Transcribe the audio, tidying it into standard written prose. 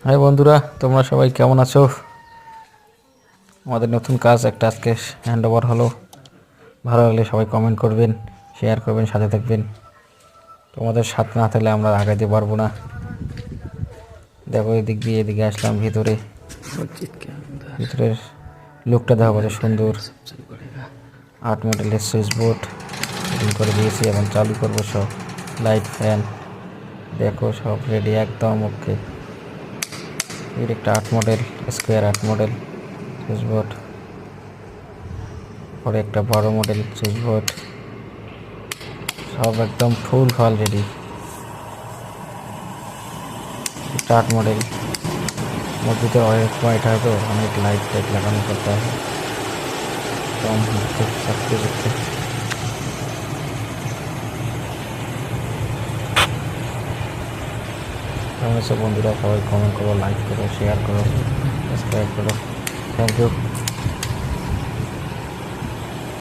High বন্ধুরা, তোমরা সবাই কেমন আছো? আমাদের নতুন কাজ একটা আজকে হ্যান্ড ওভার হলো। ভালো লাগলে সবাই কমেন্ট করবেন, শেয়ার করবেন, সাথে থাকবেন। তোমাদের সাথে না থাকলে আমরা আগাইতে পারবো না। দেখো এদিক দিয়ে এদিকে আসলাম ভিতরের লুকটা দেখো কত সুন্দর। 8 মডেলের সুইচ বোর্ড ফিটিং করে দিয়েছি, এখন চালু করবো সব লাইট ফ্যান। দেখো সব রেডি, একদম ওকে। এর একটা 8 model square 8 model switch board, পরে একটা 12 মডেল সুইচ বোর্ড, সব একদম ফুল ফাল রেডি। 8 মডেল মসজিদের অনেক পয়েন্ট হয় তো, অনেক লাইট টাইট লাগানো করতে হয়, কম থাকতে দেখতে। কেমন আছে বন্ধুরা? সবাই কমেন্ট করো, লাইক করো, শেয়ার করো, সাবস্ক্রাইব করো। Thank you.